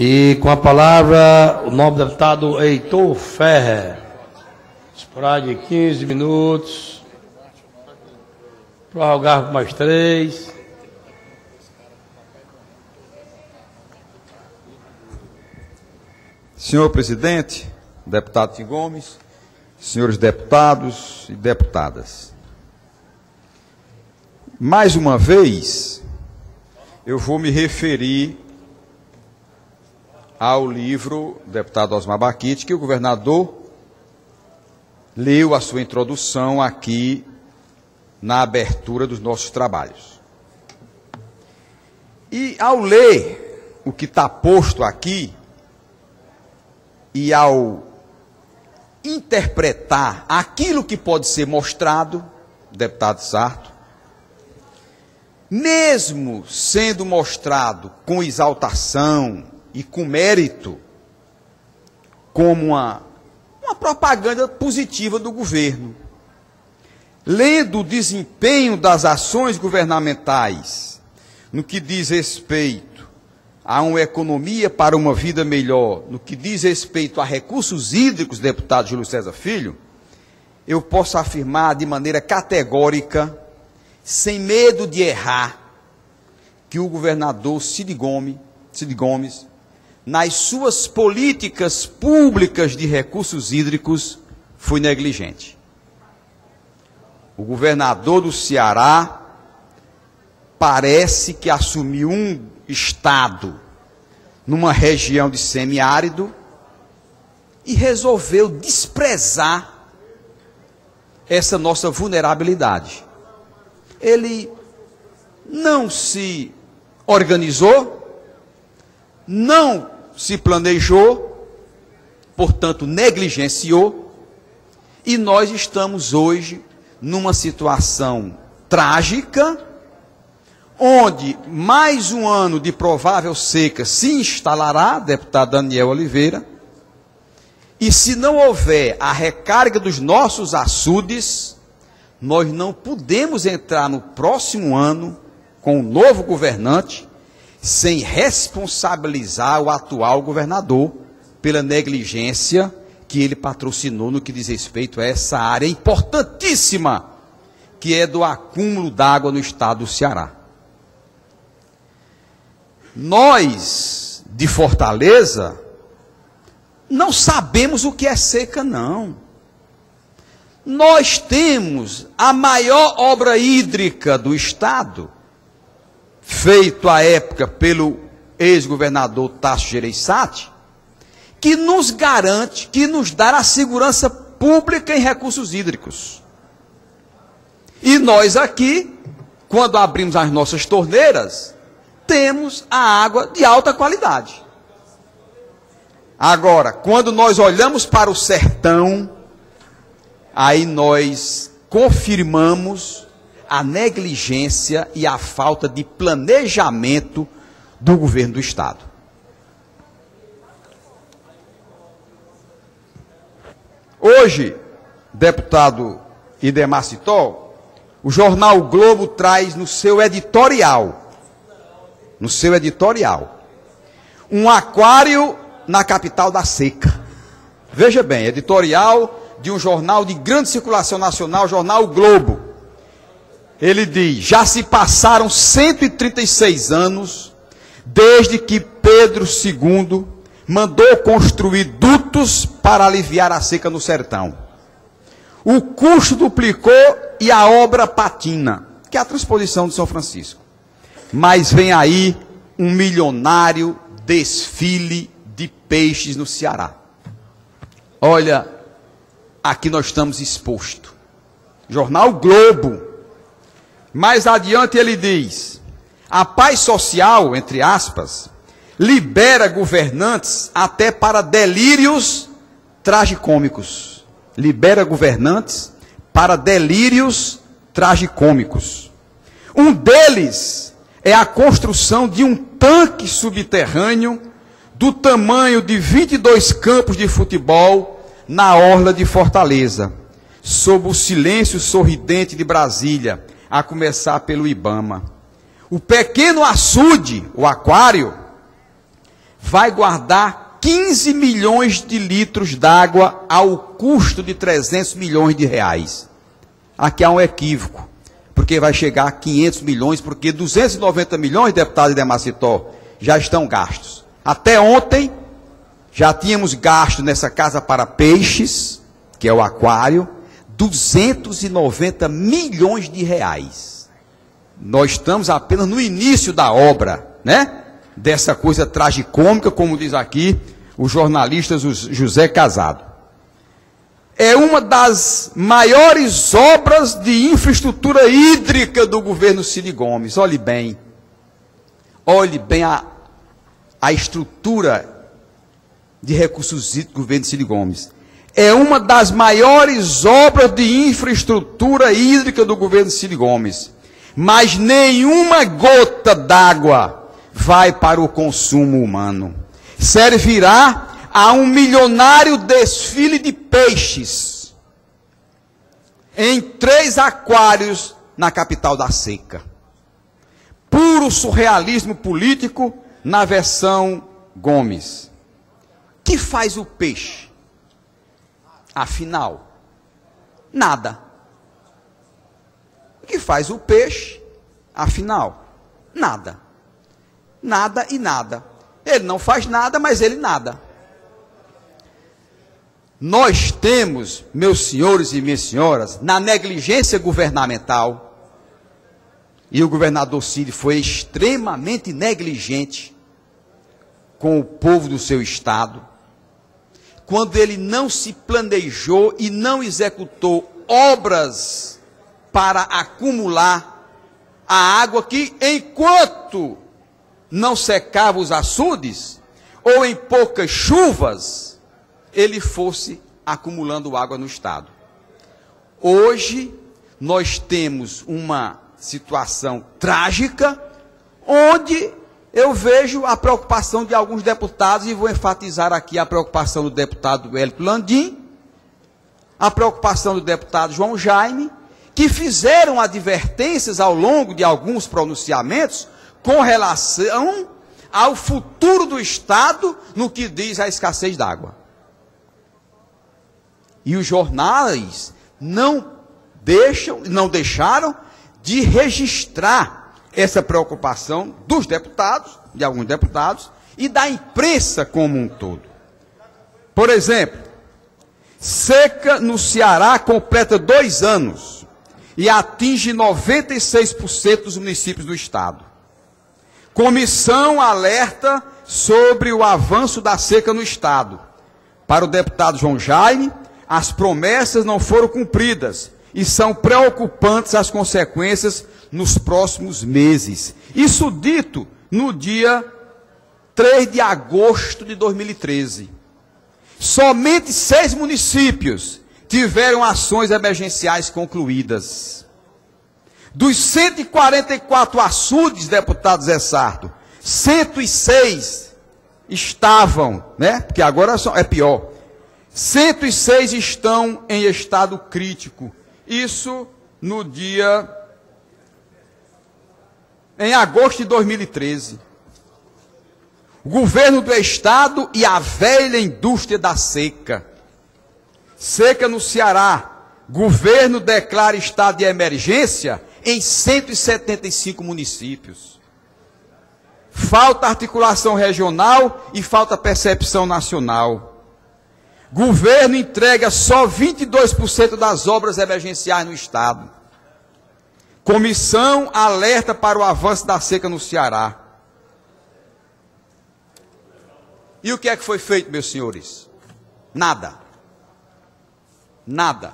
E com a palavra, o nobre deputado Heitor Ferrer. Esperar de 15 minutos. Prorrogar por mais 3. Senhor presidente, deputado Tim Gomes, senhores deputados e deputadas. Mais uma vez, eu vou me referir ao livro do deputado Osmar Baquite, que o governador leu a sua introdução aqui na abertura dos nossos trabalhos. E ao ler o que está posto aqui, e ao interpretar aquilo que pode ser mostrado, deputado Sarto, mesmo sendo mostrado com exaltação e com mérito, como uma propaganda positiva do governo, lendo o desempenho das ações governamentais no que diz respeito a uma economia para uma vida melhor, no que diz respeito a recursos hídricos, deputado Júlio César Filho, eu posso afirmar de maneira categórica, sem medo de errar, que o governador Cid Gomes, nas suas políticas públicas de recursos hídricos, foi negligente. O governador do Ceará parece que assumiu um estado numa região de semiárido e resolveu desprezar essa nossa vulnerabilidade. Ele não se organizou, não se planejou, portanto negligenciou, e nós estamos hoje numa situação trágica, onde mais um ano de provável seca se instalará, deputado Daniel Oliveira, e se não houver a recarga dos nossos açudes, nós não podemos entrar no próximo ano com o novo governante sem responsabilizar o atual governador pela negligência que ele patrocinou no que diz respeito a essa área importantíssima, que é do acúmulo d'água no estado do Ceará. Nós, de Fortaleza, não sabemos o que é seca, não. Nós temos a maior obra hídrica do estado, feito à época pelo ex-governador Tasso Gereissati, que nos garante, que nos dá a segurança pública em recursos hídricos. E nós aqui, quando abrimos as nossas torneiras, temos a água de alta qualidade. Agora, quando nós olhamos para o sertão, aí nós confirmamos a negligência e a falta de planejamento do governo do estado. Hoje, deputado Idemar Citol, o jornal o Globo traz no seu editorial, um aquário na capital da seca. Veja bem, editorial de um jornal de grande circulação nacional, jornal o Globo. Ele diz: já se passaram 136 anos desde que Pedro II mandou construir dutos para aliviar a seca no sertão. O custo duplicou e a obra patina, que é a transposição de São Francisco. Mas vem aí um milionário desfile de peixes no Ceará. Olha, aqui nós estamos expostos. Jornal Globo. Mais adiante ele diz: a paz social, entre aspas, libera governantes até para delírios tragicômicos. Libera governantes para delírios tragicômicos. Um deles é a construção de um tanque subterrâneo do tamanho de 22 campos de futebol na orla de Fortaleza, sob o silêncio sorridente de Brasília, a começar pelo IBAMA. O pequeno açude, o aquário, vai guardar 15 milhões de litros d'água ao custo de 300 milhões de reais. Aqui há um equívoco, porque vai chegar a 500 milhões, porque 290 milhões, deputado Idemar Citó, já estão gastos. Até ontem, já tínhamos gasto nessa casa para peixes, que é o aquário, 290 milhões de reais. Nós estamos apenas no início da obra, né? Dessa coisa tragicômica, como diz aqui o jornalista José Casado. É uma das maiores obras de infraestrutura hídrica do governo Cid Gomes. Olhe bem a estrutura de recursos hídricos do governo Cid Gomes. É uma das maiores obras de infraestrutura hídrica do governo Cid Gomes. Mas nenhuma gota d'água vai para o consumo humano. Servirá a um milionário desfile de peixes em 3 aquários na capital da seca. Puro surrealismo político na versão Gomes. Que faz o peixe? Afinal, nada. O que faz o peixe? Afinal, nada. Nada e nada. Ele não faz nada, mas ele nada. Nós temos, meus senhores e minhas senhoras, na negligência governamental, e o governador Cid foi extremamente negligente com o povo do seu estado, quando ele não se planejou e não executou obras para acumular a água que, enquanto não secava os açudes, ou em poucas chuvas, ele fosse acumulando água no estado. Hoje, nós temos uma situação trágica, onde eu vejo a preocupação de alguns deputados, e vou enfatizar aqui a preocupação do deputado Hélio Landim, a preocupação do deputado João Jaime, que fizeram advertências ao longo de alguns pronunciamentos, com relação ao futuro do Estado no que diz a escassez d'água. E os jornais não deixaram de registrar essa preocupação dos deputados, de alguns deputados, e da imprensa como um todo. Por exemplo, seca no Ceará completa 2 anos e atinge 96% dos municípios do estado. Comissão alerta sobre o avanço da seca no estado. Para o deputado João Jaime, as promessas não foram cumpridas e são preocupantes as consequências nos próximos meses. Isso dito no dia 3 de agosto de 2013. Somente 6 municípios tiveram ações emergenciais concluídas. Dos 144 açudes, deputado Zé Sarto, 106 estavam, né? Porque agora é pior. 106 estão em estado crítico. Isso no dia... em agosto de 2013. O governo do estado e a velha indústria da seca. Seca no Ceará. Governo declara estado de emergência em 175 municípios. Falta articulação regional e falta percepção nacional. Governo entrega só 22% das obras emergenciais no estado. Comissão alerta para o avanço da seca no Ceará. E o que é que foi feito, meus senhores? Nada. Nada.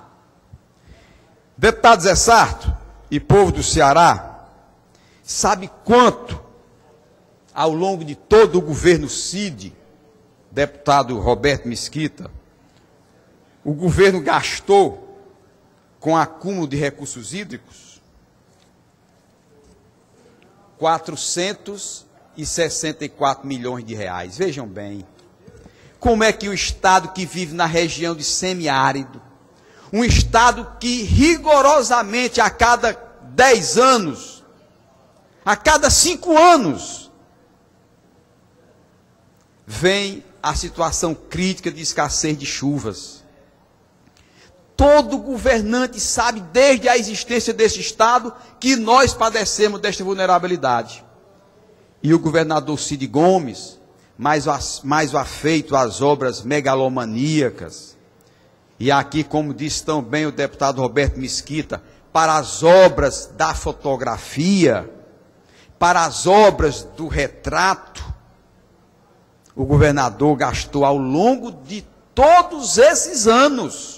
Deputado Zé Sarto e povo do Ceará, sabe quanto, ao longo de todo o governo Cid, deputado Roberto Mesquita, o governo gastou com acúmulo de recursos hídricos? 464 milhões de reais. Vejam bem, como é que o estado que vive na região de semiárido, um estado que rigorosamente a cada 10 anos, a cada 5 anos, vem a situação crítica de escassez de chuvas. Todo governante sabe, desde a existência desse Estado, que nós padecemos desta vulnerabilidade. E o governador Cid Gomes, mais o afeito às obras megalomaníacas, e aqui, como disse tão bem o deputado Roberto Mesquita, para as obras da fotografia, para as obras do retrato, o governador gastou ao longo de todos esses anos.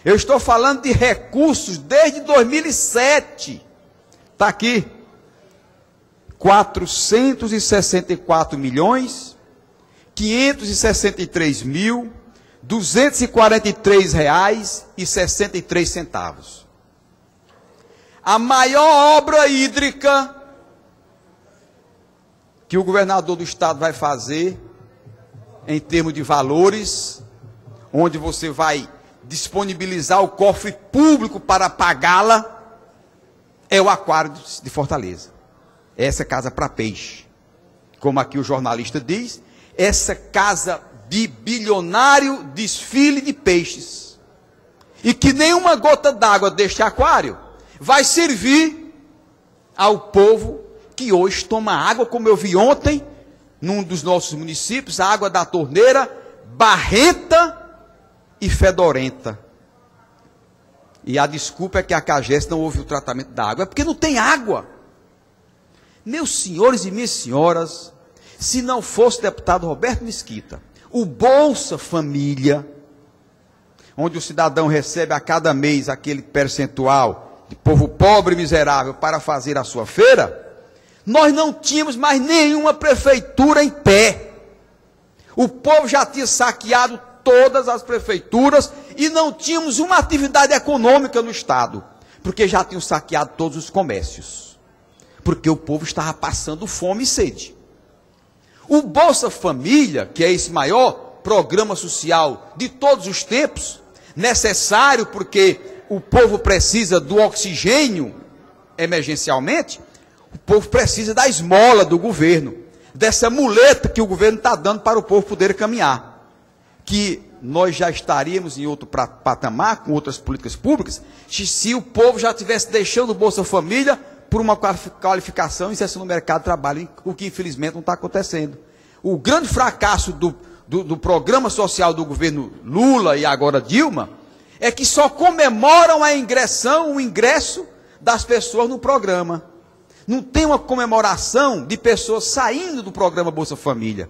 Eu estou falando de recursos desde 2007. Está aqui. 463.543.243,63. A maior obra hídrica que o governador do estado vai fazer, em termos de valores, onde você vai disponibilizar o cofre público para pagá-la, é o Aquário de Fortaleza. Essa é casa para peixe. Como aqui o jornalista diz, essa casa de bilionário desfile de peixes. E que nenhuma gota d'água deste aquário vai servir ao povo que hoje toma água, como eu vi ontem, num dos nossos municípios, a água da torneira, barrenta e fedorenta. E a desculpa é que a CAGES não houve o tratamento da água. É porque não tem água. Meus senhores e minhas senhoras, se não fosse o deputado Roberto Mesquita, o Bolsa Família, onde o cidadão recebe a cada mês aquele percentual de povo pobre e miserável para fazer a sua feira, nós não tínhamos mais nenhuma prefeitura em pé. O povo já tinha saqueado todas as prefeituras e não tínhamos uma atividade econômica no estado, porque já tinham saqueado todos os comércios, porque o povo estava passando fome e sede. O Bolsa Família, que é esse maior programa social de todos os tempos, necessário porque o povo precisa do oxigênio emergencialmente, o povo precisa da esmola do governo, dessa muleta que o governo está dando para o povo poder caminhar. Que nós já estaríamos em outro patamar, com outras políticas públicas, se o povo já tivesse deixando o Bolsa Família por uma qualificação e inserção no mercado de trabalho, o que infelizmente não está acontecendo. O grande fracasso do programa social do governo Lula e agora Dilma, é que só comemoram o ingresso das pessoas no programa. Não tem uma comemoração de pessoas saindo do programa Bolsa Família.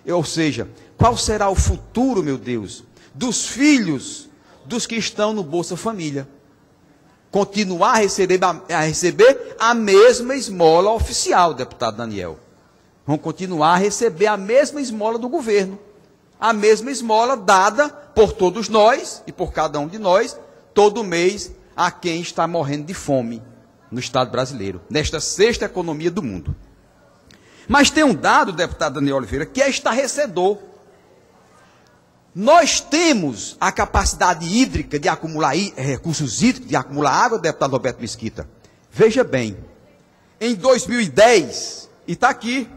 Ou seja, qual será o futuro, meu Deus, dos filhos dos que estão no Bolsa Família? Continuar a receber a mesma esmola oficial, deputado Daniel. Vão continuar a receber a mesma esmola do governo. A mesma esmola dada por todos nós e por cada um de nós, todo mês, a quem está morrendo de fome no Estado brasileiro, nesta sexta economia do mundo. Mas tem um dado, deputado Daniel Oliveira, que é estarrecedor. Nós temos a capacidade hídrica de acumular recursos hídricos, de acumular água, deputado Roberto Mesquita. Veja bem, em 2010, e está aqui,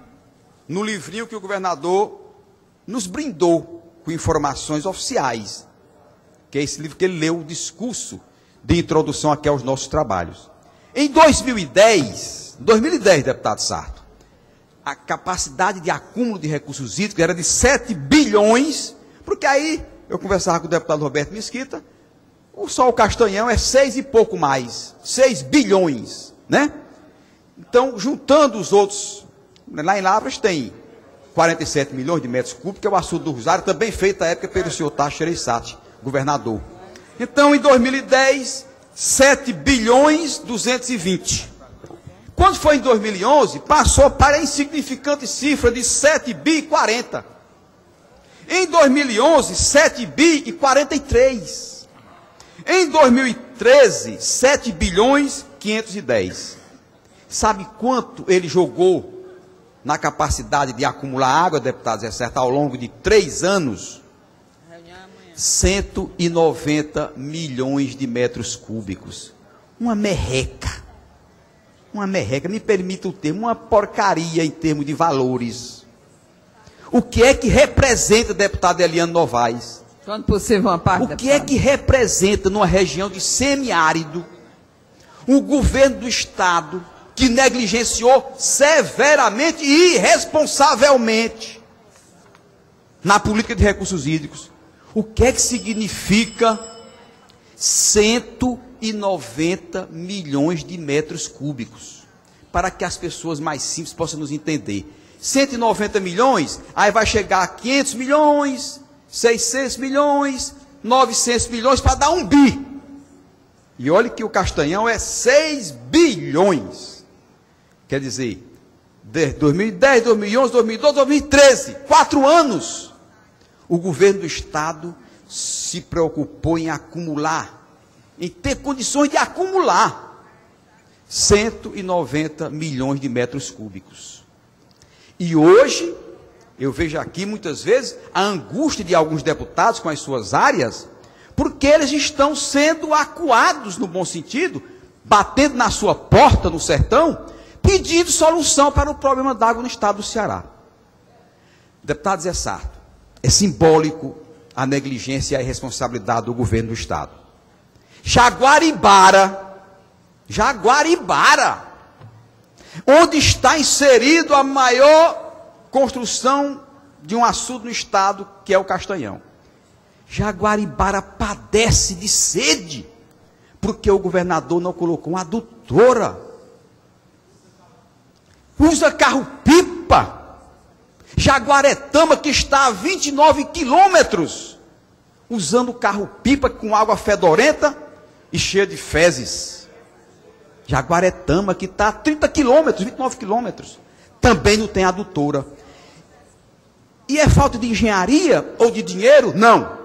no livrinho que o governador nos brindou com informações oficiais, que é esse livro que ele leu, o discurso de introdução aqui aos nossos trabalhos. Em 2010, deputado Sarto, a capacidade de acúmulo de recursos hídricos era de 7 bilhões, porque aí eu conversava com o deputado Roberto Mesquita, só o Castanhão é 6 e pouco mais, 6 bilhões, né? Então, juntando os outros, lá em Lavras tem 47 milhões de metros cúbicos, que é o açude do Rosário, também feito à época pelo senhor Tasso Gereissati, governador. Então, em 2010, 7 bilhões 220. Quando foi em 2011, passou para a insignificante cifra de 7 bi e 40. Em 2011, 7 bi e 43. Em 2013, 7 bilhões 510. Sabe quanto ele jogou na capacidade de acumular água, deputado Zé Certo, ao longo de 3 anos? 190 milhões de metros cúbicos. Uma merreca. Uma merreca, me permita o termo, uma porcaria em termos de valores. O que é que representa, deputado Eliane Novaes? Quando possível, uma parte, O que é que representa numa região de semiárido o governo do Estado que negligenciou severamente e irresponsavelmente na política de recursos hídricos? O que é que significa 190 milhões de metros cúbicos? Para que as pessoas mais simples possam nos entender. 190 milhões, aí vai chegar a 500 milhões, 600 milhões, 900 milhões, para dar 1 bi. E olhe que o Castanhão é 6 bilhões. Quer dizer, 2010, 2011, 2012, 2013, 4 anos, o governo do Estado se preocupou em acumular, em ter condições de acumular 190 milhões de metros cúbicos. E hoje, eu vejo aqui muitas vezes a angústia de alguns deputados com as suas áreas, porque eles estão sendo acuados no bom sentido, batendo na sua porta no sertão, pedindo solução para o problema da água no estado do Ceará. Deputado Zé Sarto, é simbólico a negligência e a irresponsabilidade do governo do estado. Jaguaribara, onde está inserido a maior construção de um açude no estado, que é o Castanhão. Jaguaribara padece de sede, porque o governador não colocou uma adutora. Usa carro-pipa. Jaguaretama, que está a 29 quilômetros, usando carro-pipa com água fedorenta e cheia de fezes. Jaguaretama, que está a 30 quilômetros, 29 quilômetros, também não tem adutora. E é falta de engenharia ou de dinheiro? Não.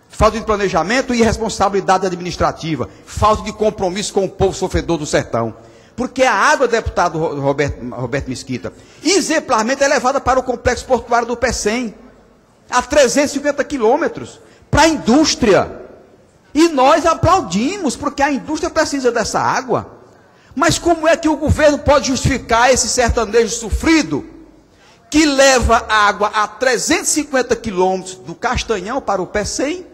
Falta de planejamento e responsabilidade administrativa. Falta de compromisso com o povo sofredor do sertão. Porque a água, deputado Roberto Mesquita, exemplarmente é levada para o complexo portuário do Pecém, a 350 quilômetros, para a indústria. E nós aplaudimos, porque a indústria precisa dessa água. Mas como é que o governo pode justificar esse sertanejo sofrido, que leva água a 350 quilômetros do Castanhão para o Pecém,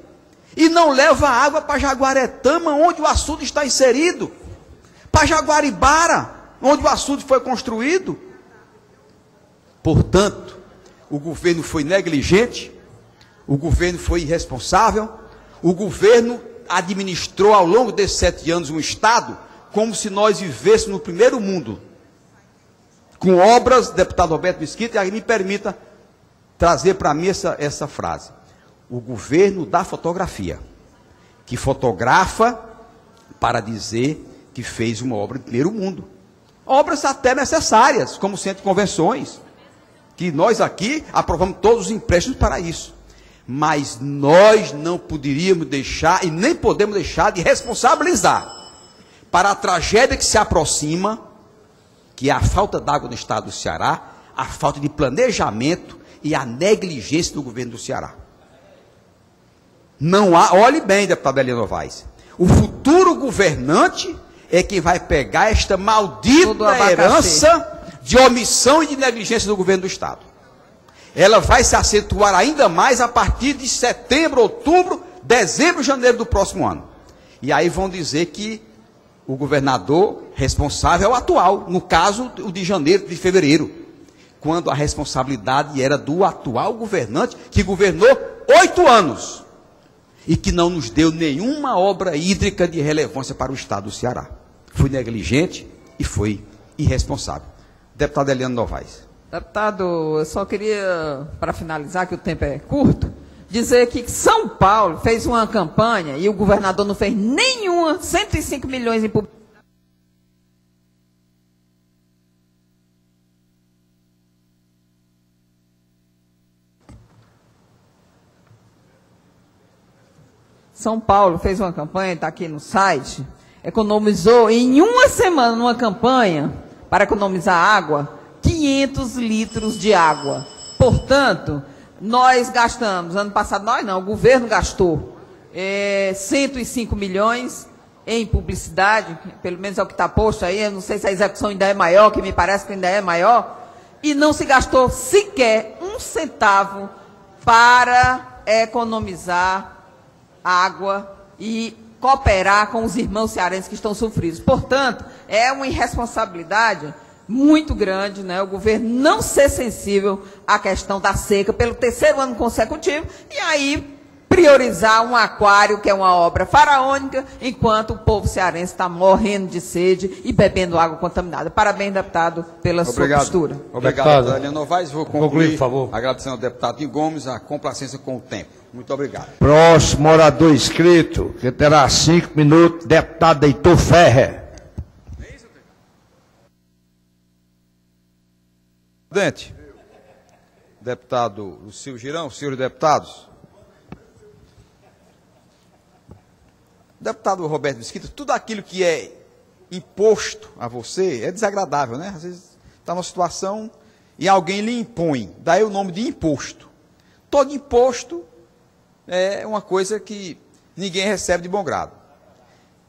e não leva água para Jaguaretama, onde o açude está inserido, para Jaguaribara, onde o açude foi construído? Portanto, o governo foi negligente, o governo foi irresponsável, o governo administrou ao longo desses 7 anos um estado como se nós vivêssemos no primeiro mundo, com obras, deputado Roberto Mesquita, e aí me permita trazer para mim essa frase. O governo da fotografia, que fotografa para dizer que fez uma obra de primeiro mundo. Obras até necessárias, como o Centro de Convenções, que nós aqui aprovamos todos os empréstimos para isso. Mas nós não poderíamos deixar, e nem podemos deixar de responsabilizar para a tragédia que se aproxima, que é a falta d'água no estado do Ceará, a falta de planejamento e a negligência do governo do Ceará. Não há, olhe bem, deputado Eliane Novaes, o futuro governante é quem vai pegar esta maldita herança de omissão e de negligência do governo do estado. Ela vai se acentuar ainda mais a partir de setembro, outubro, dezembro, janeiro do próximo ano. E aí vão dizer que o governador responsável é o atual, no caso o de janeiro, de fevereiro, quando a responsabilidade era do atual governante, que governou 8 anos, e que não nos deu nenhuma obra hídrica de relevância para o estado do Ceará. Foi negligente e foi irresponsável. Deputado Eliane Novaes. Deputado, eu só queria, para finalizar, que o tempo é curto, dizer que São Paulo fez uma campanha e o governador não fez nenhuma, 105 milhões em publicidade. São Paulo fez uma campanha, está aqui no site, economizou em uma semana numa campanha para economizar água, 500 litros de água. Portanto, nós gastamos, ano passado nós não, o governo gastou 105 milhões em publicidade, pelo menos é o que está posto aí, eu não sei se a execução ainda é maior, que me parece que ainda é maior, e não se gastou sequer 1 um centavo para economizar água e cooperar com os irmãos cearenses que estão sofridos. Portanto, é uma irresponsabilidade muito grande, né, o governo não ser sensível à questão da seca pelo terceiro ano consecutivo e aí priorizar um aquário, que é uma obra faraônica, enquanto o povo cearense está morrendo de sede e bebendo água contaminada. Parabéns, deputado, pela sua postura. Obrigado, deputada Helena Novaes. Vou concluir, por favor. agradecendo ao deputado Di Gomes a complacência com o tempo. Muito obrigado. Próximo orador inscrito, que terá 5 minutos, deputado Heitor Ferrer. Presidente, deputado Silvio Girão, senhores deputados, deputado Roberto Mesquita, tudo aquilo que é imposto a você é desagradável, né? Às vezes está numa situação e alguém lhe impõe, daí o nome de imposto. Todo imposto é uma coisa que ninguém recebe de bom grado.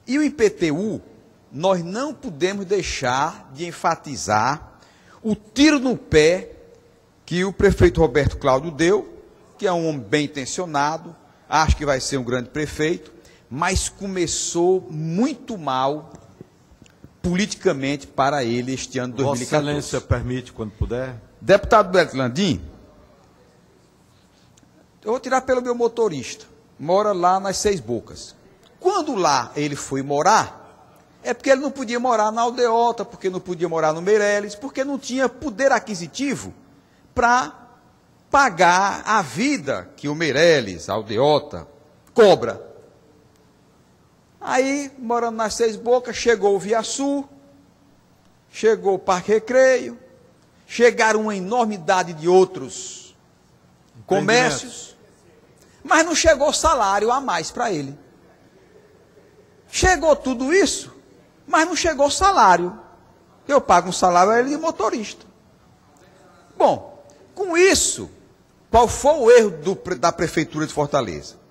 E o IPTU, nós não podemos deixar de enfatizar o tiro no pé que o prefeito Roberto Cláudio deu, que é um homem bem intencionado, acho que vai ser um grande prefeito, mas começou muito mal politicamente para ele este ano de 2014. Vossa Excelência permite, quando puder? Deputado Beto Landim, eu vou tirar pelo meu motorista, mora lá nas Seis Bocas. Quando lá ele foi morar, é porque ele não podia morar na Aldeota, porque não podia morar no Meireles, porque não tinha poder aquisitivo para pagar a vida que o Meireles, a Aldeota, cobra. Aí, morando nas Seis Bocas, chegou o Via Sul, chegou o Parque Recreio, chegaram uma enormidade de outros comércios, mas não chegou salário a mais para ele. Chegou tudo isso, mas não chegou salário. Eu pago um salário a ele de motorista. Bom, com isso, qual foi o erro da Prefeitura de Fortaleza?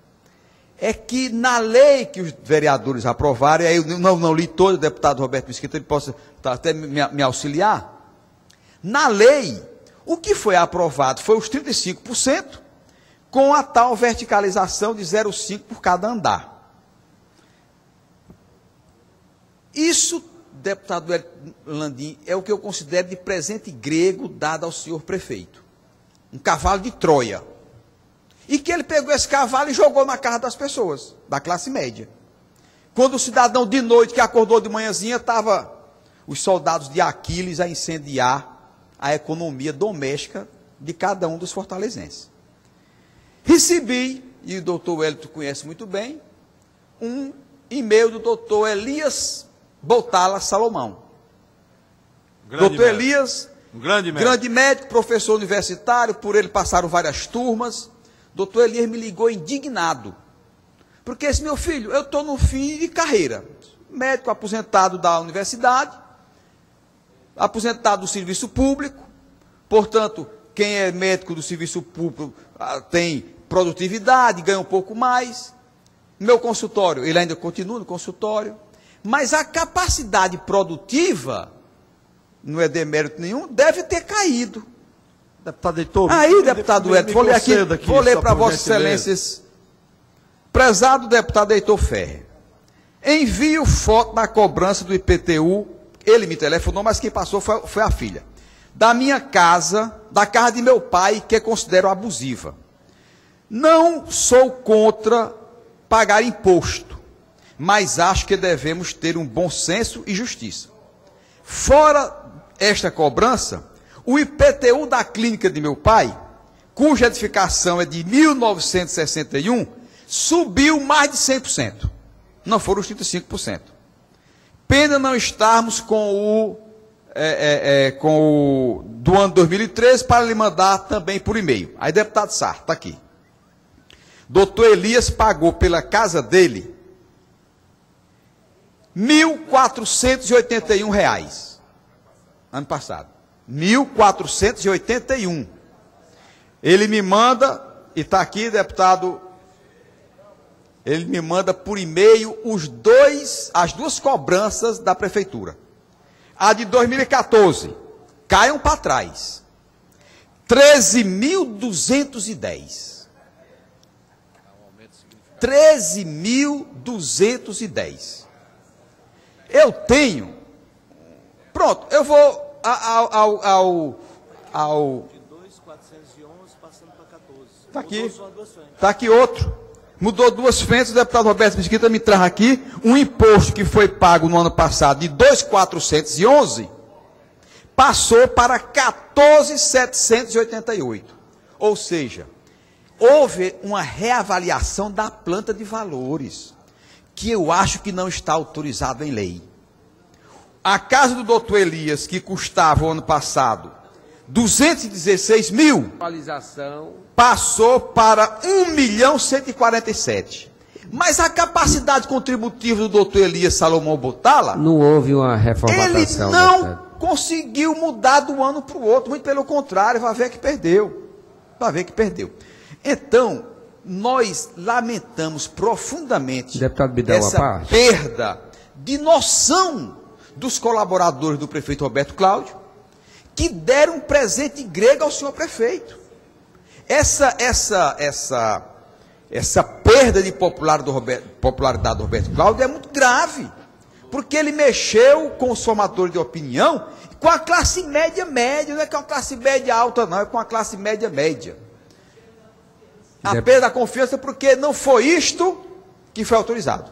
É que na lei que os vereadores aprovaram, e aí eu não li todo, o deputado Roberto Mesquita, ele possa até me auxiliar. Na lei, o que foi aprovado foi os 35%, com a tal verticalização de 0,5 por cada andar. Isso, deputado Landim, é o que eu considero de presente grego dado ao senhor prefeito. Um cavalo de Troia. E que ele pegou esse cavalo e jogou na casa das pessoas, da classe média. Quando o cidadão de noite que acordou de manhãzinha, estava os soldados de Aquiles a incendiar a economia doméstica de cada um dos fortalezenses. Recebi, e o doutor Wellington conhece muito bem, um e-mail do doutor Elias Botala Salomão. Doutor Elias, grande médico, professor universitário, por ele passaram várias turmas. Doutor Elias me ligou indignado, porque esse meu filho, eu estou no fim de carreira, médico aposentado da universidade, aposentado do serviço público, portanto, quem é médico do serviço público tem produtividade, ganha um pouco mais. Meu consultório, ele ainda continua no consultório, mas a capacidade produtiva, não é demérito nenhum, deve ter caído. Deputado Heitor, aí, deputado Edson, vou ler para Vossa Excelência, prezado deputado Heitor Ferrer, envio foto da cobrança do IPTU, ele me telefonou, mas quem passou foi a filha, da minha casa, da casa de meu pai, que eu considero abusiva. Não sou contra pagar imposto, mas acho que devemos ter um bom senso e justiça. Fora esta cobrança, o IPTU da clínica de meu pai, cuja edificação é de 1961, subiu mais de 100%. Não foram os 35%. Pena não estarmos com o do ano 2013 para lhe mandar também por e-mail. Aí, deputado Sarto, está aqui. Doutor Elias pagou pela casa dele R$ 1.481. Ano passado. 1.481. Ele me manda, e está aqui, deputado, ele me manda por e-mail as duas cobranças da prefeitura. A de 2014, caiam para trás. 13.210. 13.210. Eu tenho. Pronto, eu vou ao De 2.411 passando para 14. Tá aqui. Mudou só duas frentes. Está aqui outro. Mudou duas frentes, o deputado Roberto Mesquita me traz aqui um imposto que foi pago no ano passado de 2.411, passou para 14.788. Ou seja, houve uma reavaliação da planta de valores, que eu acho que não está autorizado em lei. A casa do doutor Elias, que custava o ano passado 216 mil, passou para 1.147.000. Mas a capacidade contributiva do doutor Elias Salomão Botala, Não houve uma ele reformatação. não deputado. conseguiu mudar do ano para o outro, muito pelo contrário, vai ver que perdeu. Vai ver que perdeu. Então, nós lamentamos profundamente Deputado Bidal, essa uma parte. perda de noção dos colaboradores do prefeito Roberto Cláudio, que deram um presente grego ao senhor prefeito. Essa perda de popularidade do Roberto Cláudio é muito grave, porque ele mexeu com os formadores de opinião, com a classe média, não é com a classe média alta não, é com a classe média. A perda da confiança porque não foi isto que foi autorizado.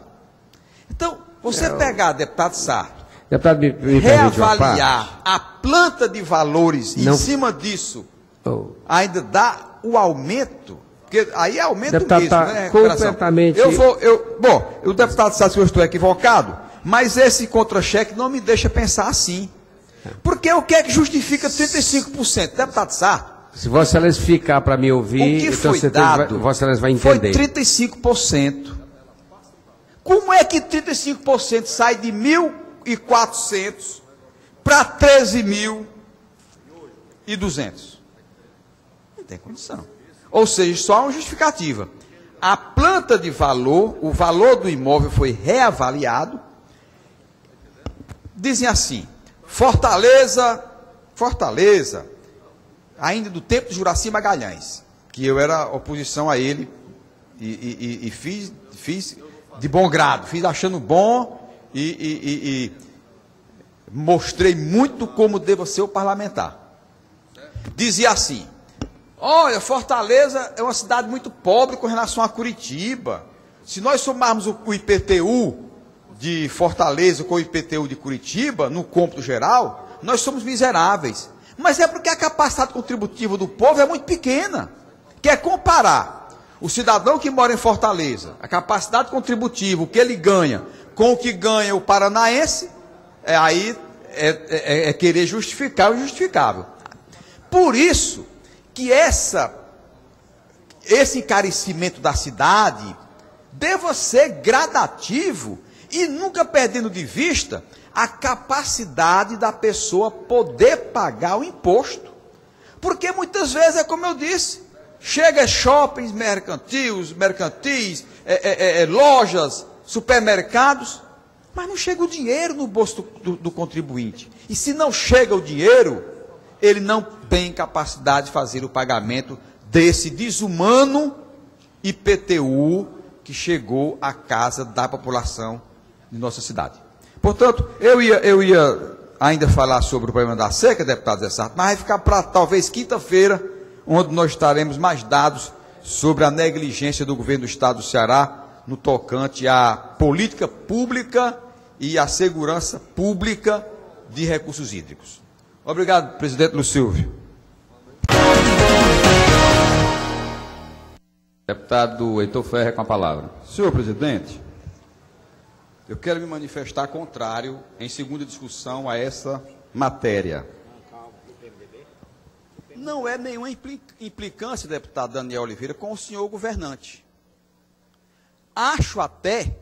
Então, você pegar, deputado Sarto, Deputado, me permite uma parte? reavaliar a planta de valores e Não. em cima disso Oh. ainda dá o aumento, porque aí é aumento Deputado, mesmo, tá né? recuperação. completamente- Bom, o deputado sabe se eu estou equivocado, mas esse contra-cheque não me deixa pensar assim. Porque o que é que justifica 35%? Deputado Sarto, Se Vossa Excelência ficar para me o ouvir, que então foi você dado Vossa Excelência vai foi entender. 35%. Como é que 35% sai de 1.400 para 13.200? Não tem condição. Ou seja, só uma justificativa. A planta de valor, o valor do imóvel foi reavaliado. Dizem assim, Fortaleza, ainda do tempo de Juraci Magalhães, que eu era oposição a ele e fiz de bom grado, fiz achando bom e mostrei muito como deva ser o parlamentar. Dizia assim, olha, Fortaleza é uma cidade muito pobre com relação a Curitiba. Se nós somarmos o IPTU de Fortaleza com o IPTU de Curitiba, no cômputo geral, nós somos miseráveis. Mas é porque a capacidade contributiva do povo é muito pequena. Quer comparar o cidadão que mora em Fortaleza, a capacidade contributiva, o que ele ganha, com o que ganha o paranaense, aí é querer justificar o injustificável. Por isso que esse encarecimento da cidade deva ser gradativo e nunca perdendo de vista a capacidade da pessoa poder pagar o imposto. Porque muitas vezes é como eu disse, chega shoppings mercantis, lojas, supermercados, mas não chega o dinheiro no bolso do contribuinte. E se não chega o dinheiro, ele não tem capacidade de fazer o pagamento desse desumano IPTU que chegou à casa da população de nossa cidade. Portanto, eu ia ainda falar sobre o problema da seca, deputado Zé Sarto, mas vai ficar para talvez quinta-feira, onde nós estaremos mais dados sobre a negligência do governo do estado do Ceará no tocante à política pública e à segurança pública de recursos hídricos. Obrigado, presidente Luiz Silvio. Deputado Heitor Ferrer com a palavra. Senhor presidente, eu quero me manifestar contrário em segunda discussão a essa matéria. Não é nenhuma implicância, deputado Daniel Oliveira, com o senhor governante. Acho até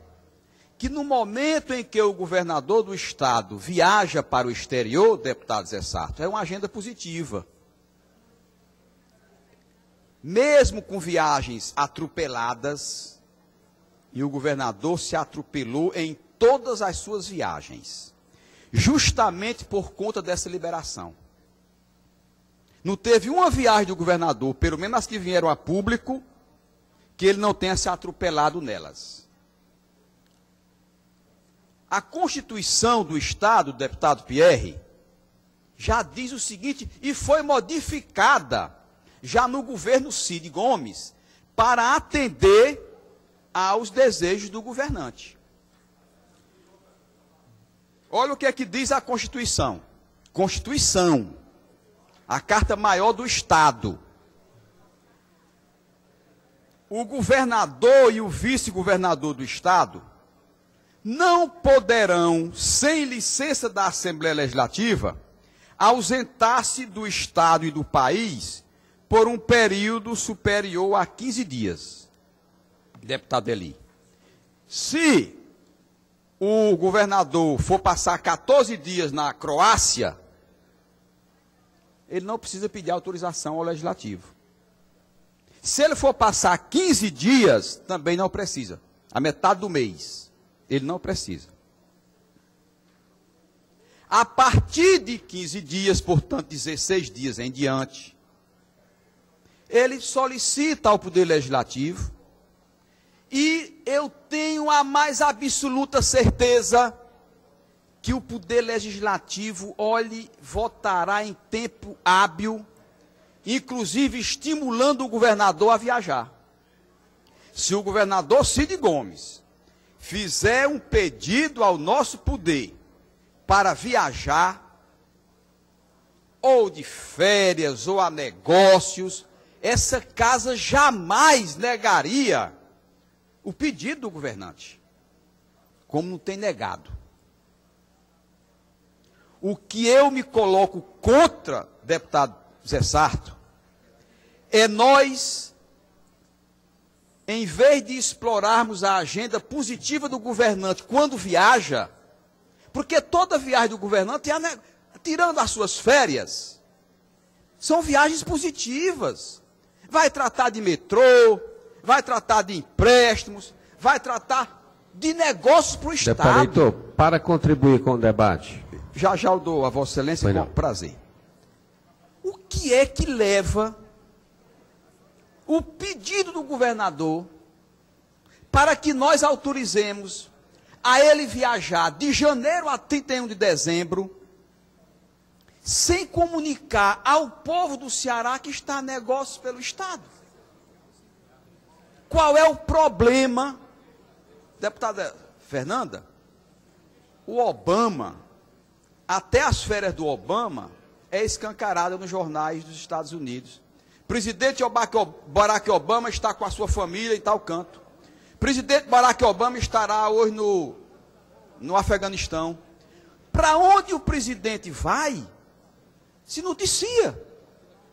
que no momento em que o governador do estado viaja para o exterior, deputado Zé Sarto, é uma agenda positiva. Mesmo com viagens atropeladas, e o governador se atropelou em todas as suas viagens, justamente por conta dessa liberação. Não teve uma viagem do governador, pelo menos as que vieram a público, que ele não tenha se atropelado nelas. A Constituição do Estado, deputado Pierre, já diz o seguinte, e foi modificada já no governo Cid Gomes, para atender aos desejos do governante. Olha o que é que diz a Constituição. Constituição, a Carta Maior do Estado. O governador e o vice-governador do Estado não poderão, sem licença da Assembleia Legislativa, ausentar-se do Estado e do país por um período superior a 15 dias. Deputado Eli. Se o governador for passar 14 dias na Croácia, ele não precisa pedir autorização ao Legislativo. Se ele for passar 15 dias, também não precisa. A metade do mês, ele não precisa. A partir de 15 dias, portanto 16 dias em diante, ele solicita ao Poder Legislativo, e eu tenho a mais absoluta certeza que o Poder Legislativo, votará em tempo hábil, inclusive estimulando o governador a viajar. Se o governador Cid Gomes fizer um pedido ao nosso poder para viajar, ou de férias, ou a negócios, essa casa jamais negaria o pedido do governante, como não tem negado. O que eu me coloco contra, deputado Zé Sarto, é nós, em vez de explorarmos a agenda positiva do governante quando viaja, porque toda viagem do governante, tirando as suas férias, são viagens positivas. Vai tratar de metrô, vai tratar de empréstimos, vai tratar de negócios para o Estado. Deputado Heitor, para contribuir com o debate. Já eu dou a Vossa Excelência com prazer. O que é que leva o pedido do governador para que nós autorizemos a ele viajar de janeiro a 31 de dezembro, sem comunicar ao povo do Ceará que está a negócios pelo Estado? Qual é o problema, deputada Fernanda? O Obama, até as férias do Obama, é escancarada nos jornais dos Estados Unidos. Presidente Barack Obama está com a sua família em tal canto. Presidente Barack Obama estará hoje no Afeganistão. Para onde o presidente vai, se noticia.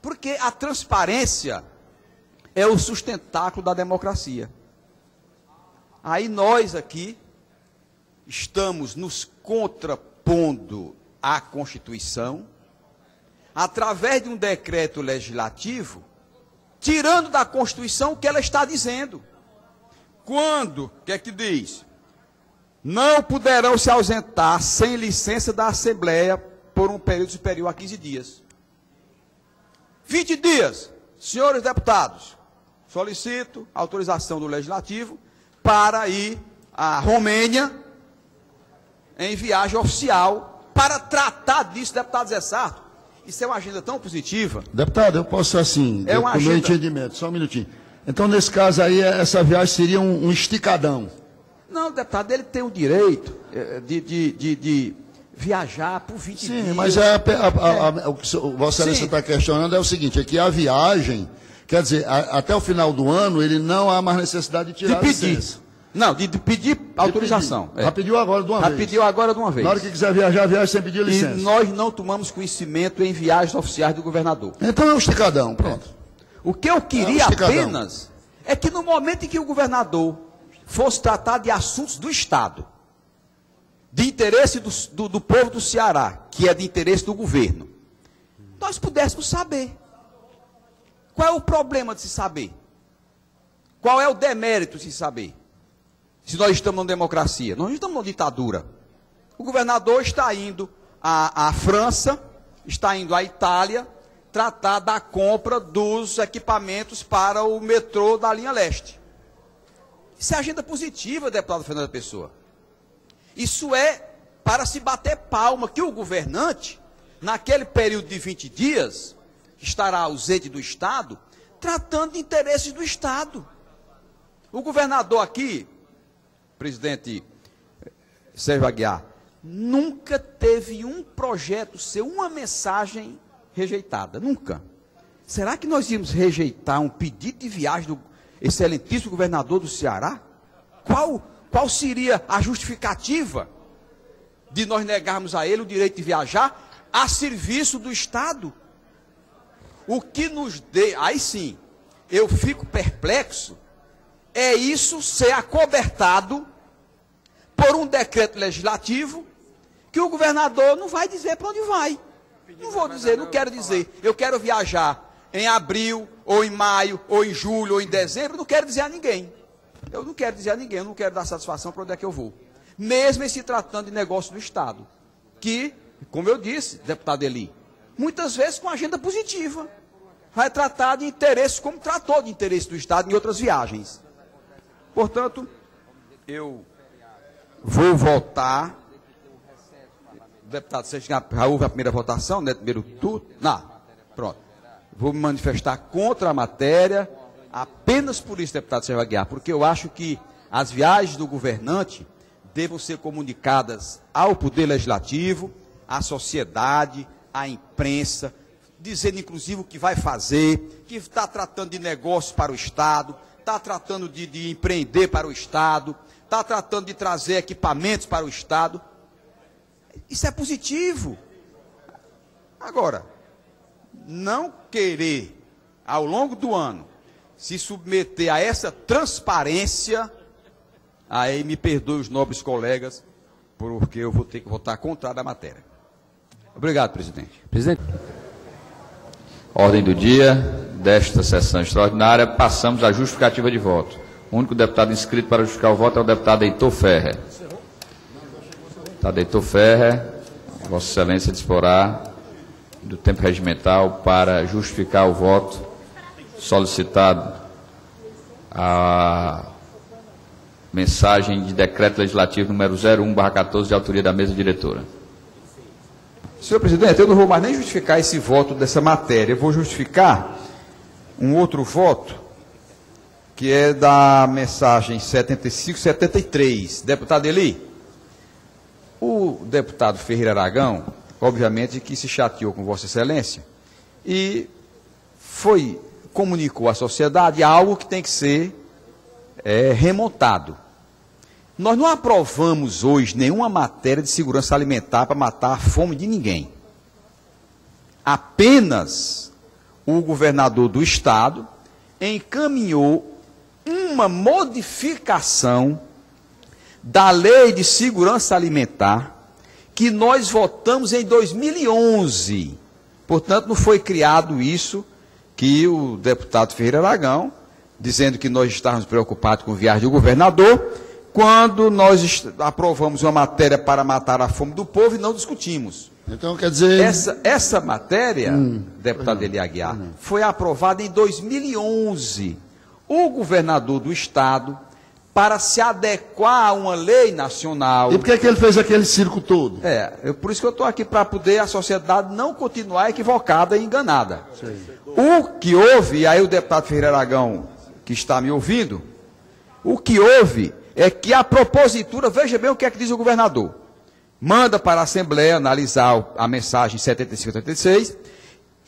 Porque a transparência é o sustentáculo da democracia. Aí nós aqui estamos nos contrapondo à Constituição, através de um decreto legislativo, tirando da Constituição o que ela está dizendo. Quando, o que é que diz? Não poderão se ausentar sem licença da Assembleia por um período superior a 15 dias. 20 dias, senhores deputados, solicito autorização do Legislativo para ir à Romênia em viagem oficial para tratar disso, deputado Zé Sarto. Isso é uma agenda tão positiva. Deputado, eu posso assim, com o meu entendimento, só um minutinho. Então, nesse caso aí, essa viagem seria um esticadão. Não, deputado, ele tem o direito de viajar por 20 dias. Sim, mas o que o Vossa Excelência está questionando é o seguinte, é que a viagem, quer dizer, até o final do ano, ele não há mais necessidade de tirar a licença. Não, de pedir autorização. Já pediu agora de uma vez. Já pediu agora de uma vez. Na hora que quiser viajar, viaja sem pedir licença. E nós não tomamos conhecimento em viagens oficiais do governador. Então é um esticadão, pronto. O que eu queria apenas é que no momento em que o governador fosse tratar de assuntos do Estado, de interesse do povo do Ceará, que é de interesse do governo, nós pudéssemos saber. Qual é o problema de se saber? Qual é o demérito de se saber? Se nós estamos numa democracia, nós não estamos numa ditadura. O governador está indo à França, está indo à Itália, tratar da compra dos equipamentos para o metrô da linha leste. Isso é agenda positiva, deputado Fernando Pessoa. Isso é para se bater palma que o governante, naquele período de 20 dias, estará ausente do Estado, tratando de interesses do Estado. O governador aqui, presidente Sérgio Aguiar, nunca teve um projeto seu, uma mensagem rejeitada, nunca. Será que nós íamos rejeitar um pedido de viagem do excelentíssimo governador do Ceará? Qual seria a justificativa de nós negarmos a ele o direito de viajar a serviço do Estado? O que nos dê, aí sim, eu fico perplexo, é isso ser acobertado por um decreto legislativo que o governador não vai dizer para onde vai. Não vou dizer, não quero dizer. Eu quero viajar em abril, ou em maio, ou em julho, ou em dezembro, não quero dizer a ninguém. Eu não quero dizer a ninguém, eu não quero dar satisfação para onde é que eu vou. Mesmo em se tratando de negócio do Estado. Que, como eu disse, deputado Eli, muitas vezes com agenda positiva. Vai tratar de interesses como tratou de interesse do Estado em outras viagens. Portanto, eu vou votar. Deputado, já houve a primeira votação, né? Primeiro turno? Não. Pronto. Vou me manifestar contra a matéria, apenas por isso, deputado Sérgio Aguiar, porque eu acho que as viagens do governante devam ser comunicadas ao Poder Legislativo, à sociedade, à imprensa, dizendo inclusive o que vai fazer, que está tratando de negócios para o Estado, está tratando de empreender para o Estado, está tratando de trazer equipamentos para o Estado. Isso é positivo. Agora, não querer, ao longo do ano, se submeter a essa transparência, aí me perdoe os nobres colegas, porque eu vou ter que votar contrário à matéria. Obrigado, presidente. Presidente. Ordem do dia desta sessão extraordinária, passamos à justificativa de voto. O único deputado inscrito para justificar o voto é o deputado Heitor Ferrer. Deputado Heitor Ferrer, Vossa Excelência disporá do tempo regimental para justificar o voto solicitado a mensagem de decreto legislativo número 01/14 de autoria da mesa diretora. Senhor presidente, eu não vou mais nem justificar esse voto dessa matéria, eu vou justificar um outro voto, que é da mensagem 75-73. Deputado Eli, o deputado Ferreira Aragão, obviamente que se chateou com Vossa Excelência e comunicou à sociedade algo que tem que ser remontado. Nós não aprovamos hoje nenhuma matéria de segurança alimentar para matar a fome de ninguém. Apenas o governador do Estado encaminhou uma modificação da Lei de Segurança Alimentar que nós votamos em 2011. Portanto, não foi criado isso que o deputado Ferreira Aragão, dizendo que nós estávamos preocupados com viagem do governador, quando nós aprovamos uma matéria para matar a fome do povo e não discutimos. Então, quer dizer... Essa matéria, deputado Eli Aguiar, foi aprovada em 2011. O governador do Estado, para se adequar a uma lei nacional... E por que ele fez aquele circo todo? Por isso que eu estou aqui, para poder a sociedade não continuar equivocada e enganada. Sim. O que houve, e aí o deputado Ferreira Aragão, que está me ouvindo, o que houve é que a propositura, veja bem o que é que diz o governador, manda para a Assembleia analisar a mensagem 75-86,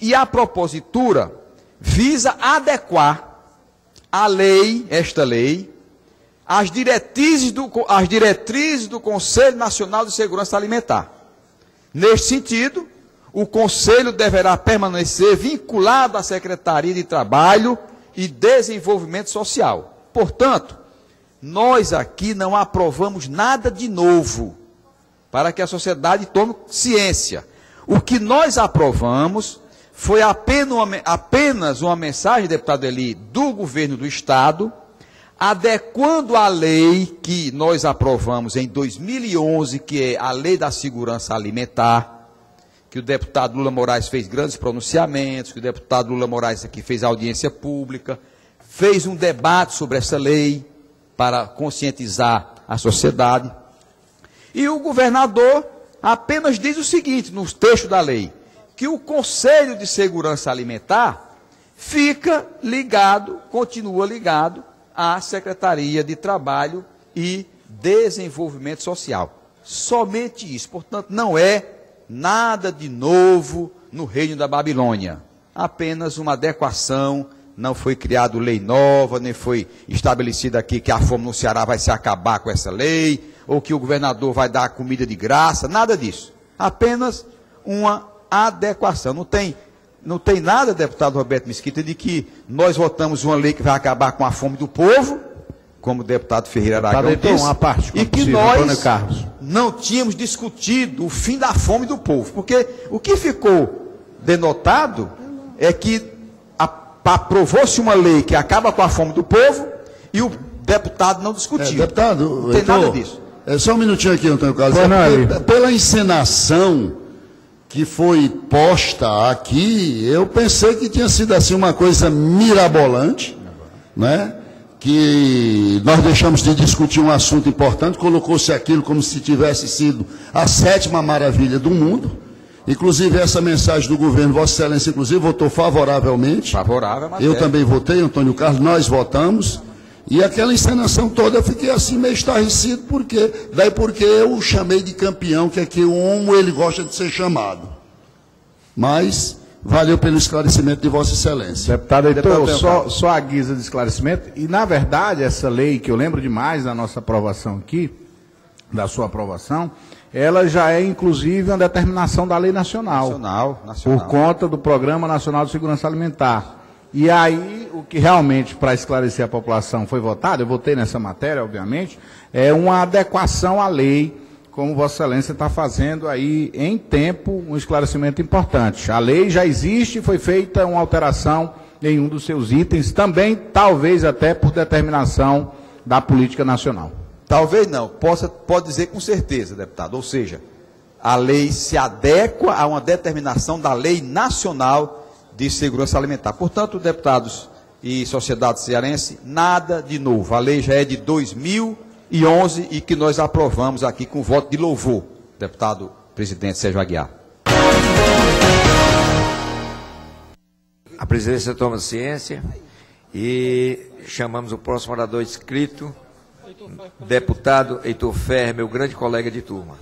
e a propositura visa adequar a lei, esta lei, às diretrizes do Conselho Nacional de Segurança Alimentar. Neste sentido, o Conselho deverá permanecer vinculado à Secretaria de Trabalho e Desenvolvimento Social. Portanto, nós aqui não aprovamos nada de novo, para que a sociedade tome ciência. O que nós aprovamos foi apenas uma mensagem, deputado Eli, do governo do Estado, adequando a lei que nós aprovamos em 2011, que é a Lei da Segurança Alimentar, que o deputado Lula Moraes fez grandes pronunciamentos, que o deputado Lula Moraes aqui fez audiência pública, fez um debate sobre essa lei para conscientizar a sociedade. E o governador apenas diz o seguinte, nos textos da lei, que o Conselho de Segurança Alimentar fica ligado, continua ligado à Secretaria de Trabalho e Desenvolvimento Social. Somente isso. Portanto, não é nada de novo no reino da Babilônia. Apenas uma adequação, não foi criada lei nova, nem foi estabelecida aqui que a fome no Ceará vai se acabar com essa lei, ou que o governador vai dar comida de graça, nada disso. Apenas uma adequação. Não tem nada, deputado Roberto Mesquita, de que nós votamos uma lei que vai acabar com a fome do povo, como o deputado Ferreira Aragão disse, uma parte, e que possível, nós não tínhamos discutido o fim da fome do povo. Porque o que ficou denotado é que aprovou-se uma lei que acaba com a fome do povo e o deputado não discutiu. Deputado, não tem nada disso. Só um minutinho aqui, Antônio Carlos. Pela encenação que foi posta aqui, eu pensei que tinha sido assim uma coisa mirabolante, né? Que nós deixamos de discutir um assunto importante, colocou-se aquilo como se tivesse sido a 7ª maravilha do mundo. Inclusive, essa mensagem do governo, Vossa Excelência, inclusive, votou favoravelmente. Favorável, matéria. Eu também votei, Antônio Carlos, nós votamos. E aquela encenação toda eu fiquei assim meio estarrecido, porque eu o chamei de campeão, que aqui o homo ele gosta de ser chamado. Mas valeu pelo esclarecimento de Vossa Excelência. Deputado Heitor, só a guisa de esclarecimento, e na verdade essa lei, que eu lembro demais da nossa aprovação aqui, da sua aprovação, ela já é inclusive uma determinação da lei nacional. Por conta do Programa Nacional de Segurança Alimentar. E aí, o que realmente, para esclarecer a população, foi votado, eu votei nessa matéria, obviamente, é uma adequação à lei, como Vossa Excelência está fazendo aí em tempo, um esclarecimento importante. A lei já existe, foi feita uma alteração em um dos seus itens, também, talvez até por determinação da política nacional. Talvez não, pode dizer com certeza, deputado, ou seja, a lei se adequa a uma determinação da Lei Nacional de Segurança Alimentar. Portanto, deputados e sociedade cearense, nada de novo. A lei já é de 2011 e que nós aprovamos aqui com voto de louvor, deputado presidente Sérgio Aguiar. A presidência toma ciência e chamamos o próximo orador inscrito, deputado Heitor Ferrer, meu grande colega de turma.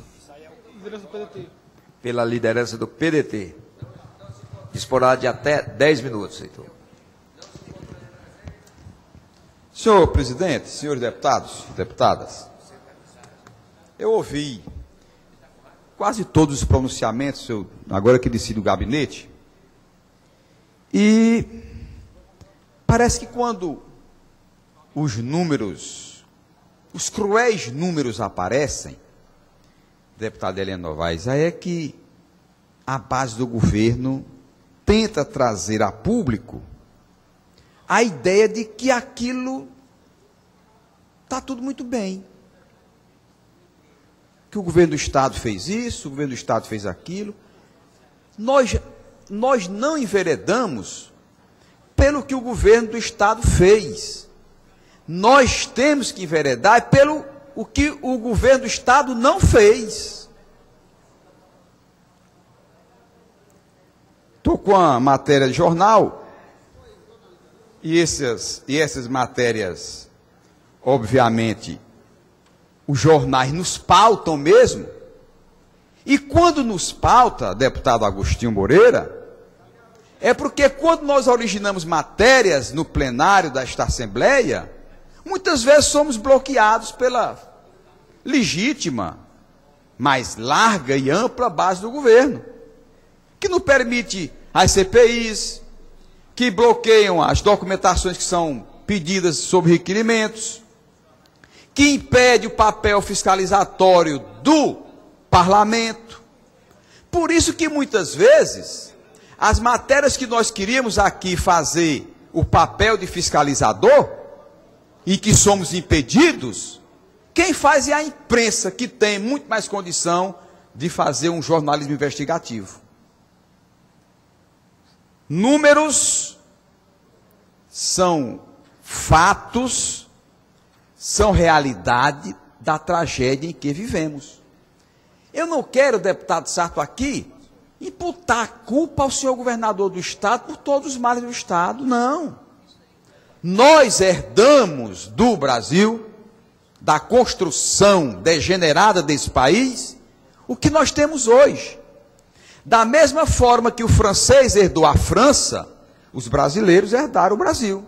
Pela liderança do PDT. Disporá de até 10 minutos, Heitor. Senhor presidente, senhores deputados e deputadas, eu ouvi quase todos os pronunciamentos, agora que desci do gabinete, e parece que quando os números, os cruéis números aparecem, deputado Helena Novaes, aí é que a base do governo tenta trazer a público a ideia de que aquilo está tudo muito bem. Que o governo do Estado fez isso, o governo do Estado fez aquilo. Nós não enveredamos pelo que o governo do Estado fez. Nós temos que enveredar pelo o que o governo do Estado não fez. Estou com a matéria de jornal, e essas matérias, obviamente, os jornais nos pautam mesmo, e quando nos pauta, deputado Agostinho Moreira, é porque quando nós originamos matérias no plenário desta Assembleia, muitas vezes somos bloqueados pela legítima, mais larga e ampla base do governo, que não permite as CPIs, que bloqueiam as documentações que são pedidas sobre requerimentos, que impede o papel fiscalizatório do parlamento. Por isso que muitas vezes, as matérias que nós queríamos aqui fazer o papel de fiscalizador, e que somos impedidos, quem faz é a imprensa, que tem muito mais condição de fazer um jornalismo investigativo. Números são fatos, são realidade da tragédia em que vivemos. Eu não quero, deputado Sarto, aqui, imputar a culpa ao senhor governador do Estado por todos os males do Estado, não. Nós herdamos do Brasil, da construção degenerada desse país, o que nós temos hoje. Da mesma forma que o francês herdou a França, os brasileiros herdaram o Brasil.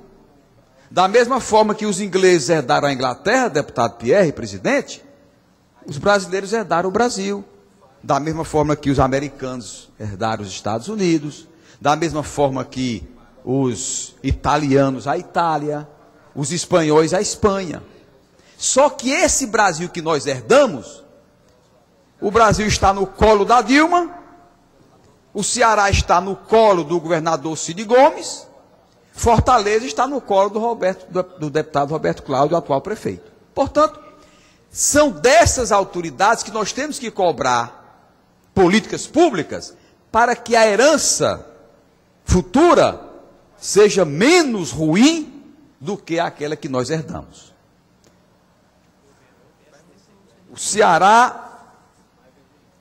Da mesma forma que os ingleses herdaram a Inglaterra, deputado Pierre, presidente, os brasileiros herdaram o Brasil. Da mesma forma que os americanos herdaram os Estados Unidos, da mesma forma que os italianos a Itália, os espanhóis a Espanha. Só que esse Brasil que nós herdamos, o Brasil está no colo da Dilma, o Ceará está no colo do governador Cid Gomes, Fortaleza está no colo do deputado Roberto Cláudio, atual prefeito. Portanto, são dessas autoridades que nós temos que cobrar políticas públicas para que a herança futura seja menos ruim do que aquela que nós herdamos. O Ceará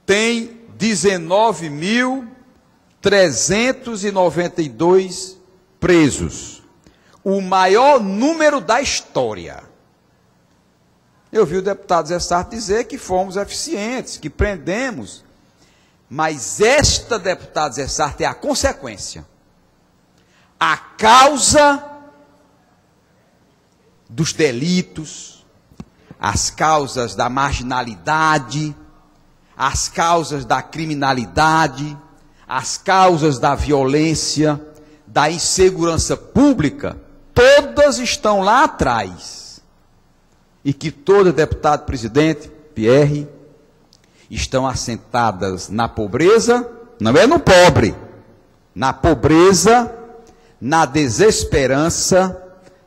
tem 19.392 presos, o maior número da história. Eu vi o deputado Zé Sarto dizer que fomos eficientes, que prendemos, mas esta, deputado Zé Sarto, é a consequência. A causa dos delitos, as causas da marginalidade, as causas da criminalidade, as causas da violência, da insegurança pública, todas estão lá atrás. E que todo deputado presidente, Pierre, estão assentadas na pobreza, não é no pobre, na pobreza, na desesperança,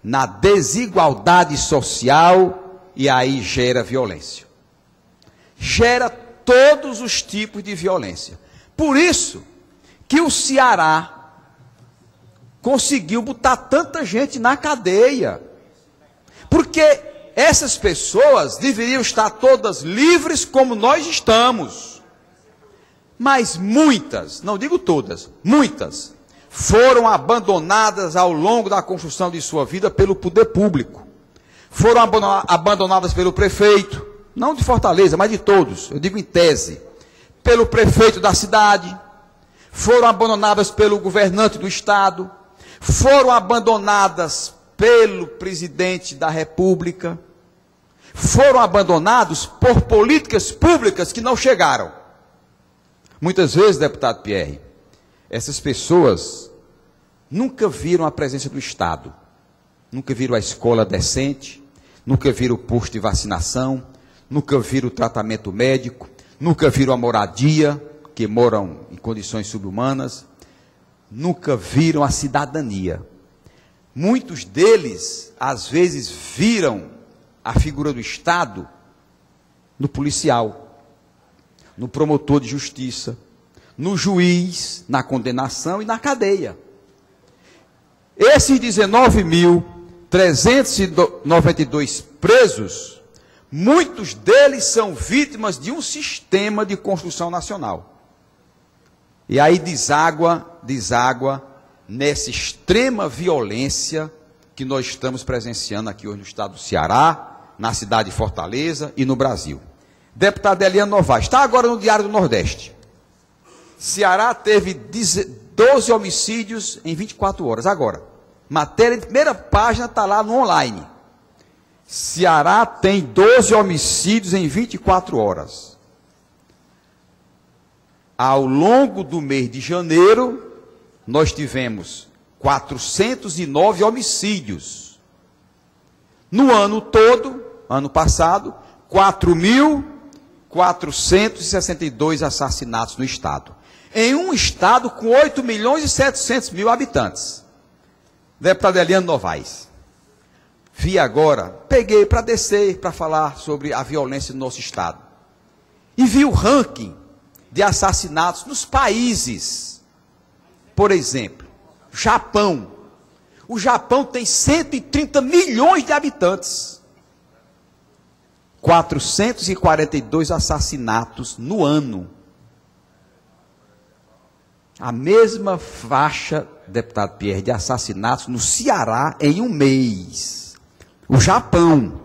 na desigualdade social, e aí gera violência. Gera todos os tipos de violência. Por isso que o Ceará conseguiu botar tanta gente na cadeia. Porque essas pessoas deveriam estar todas livres como nós estamos. Mas muitas, não digo todas, muitas, foram abandonadas ao longo da construção de sua vida pelo poder público. Foram abandonadas pelo prefeito, não de Fortaleza, mas de todos, eu digo em tese, pelo prefeito da cidade, foram abandonadas pelo governante do Estado, foram abandonadas pelo presidente da República, foram abandonados por políticas públicas que não chegaram. Muitas vezes, deputado Pierre, essas pessoas nunca viram a presença do Estado, nunca viram a escola decente, nunca viram o posto de vacinação, nunca viram o tratamento médico, nunca viram a moradia, que moram em condições subhumanas, nunca viram a cidadania. Muitos deles, às vezes, viram a figura do Estado no policial, no promotor de justiça, no juiz, na condenação e na cadeia. Esses 19.392 presos, muitos deles são vítimas de um sistema de construção nacional. E aí deságua nessa extrema violência que nós estamos presenciando aqui hoje no estado do Ceará, na cidade de Fortaleza e no Brasil. Deputado Eliane Novaes, está agora no Diário do Nordeste. Ceará teve 12 homicídios em 24 horas. Agora, matéria de primeira página está lá no online. Ceará tem 12 homicídios em 24 horas. Ao longo do mês de janeiro, nós tivemos 409 homicídios. No ano todo, ano passado, 4.462 assassinatos no Estado. Em um Estado com 8.700.000 habitantes. Deputado Eliane Novaes, vi agora, peguei para descer, para falar sobre a violência no nosso Estado. E vi o ranking de assassinatos nos países. Por exemplo, Japão. O Japão tem 130 milhões de habitantes. 442 assassinatos no ano. A mesma faixa, deputado Pierre, de assassinatos no Ceará em um mês. O Japão.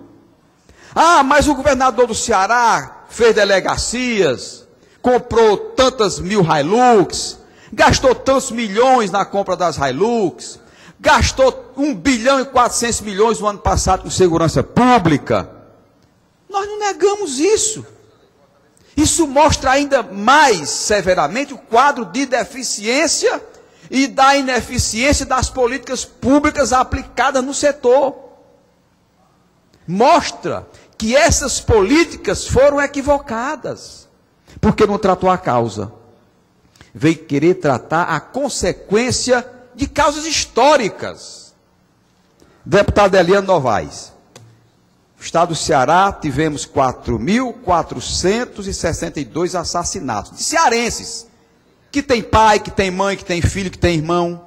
Ah, mas o governador do Ceará fez delegacias, comprou tantas mil Hilux, gastou tantos milhões na compra das Hilux, gastou 1 bilhão e 400 milhões no ano passado com segurança pública. Nós não negamos isso. Isso mostra ainda mais severamente o quadro de deficiência e da ineficiência das políticas públicas aplicadas no setor. Mostra que essas políticas foram equivocadas, porque não tratou a causa. Veio querer tratar a consequência de causas históricas. Deputado Eliano Novaes. No estado do Ceará, tivemos 4.462 assassinatos de cearenses, que tem pai, que tem mãe, que tem filho, que tem irmão,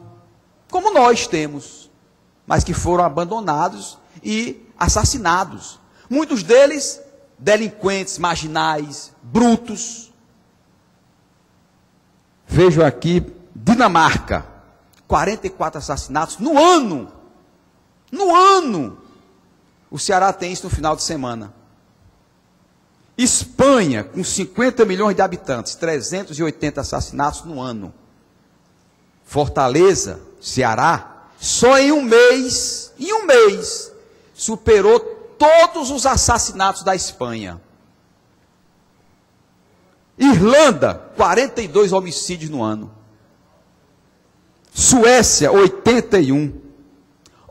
como nós temos, mas que foram abandonados e assassinados. Muitos deles, delinquentes, marginais, brutos. Vejo aqui, Dinamarca, 44 assassinatos no ano. No ano. O Ceará tem isso no final de semana. Espanha, com 50 milhões de habitantes, 380 assassinatos no ano. Fortaleza, Ceará, só em um mês, superou todos os assassinatos da Espanha. Irlanda, 42 homicídios no ano. Suécia, 81.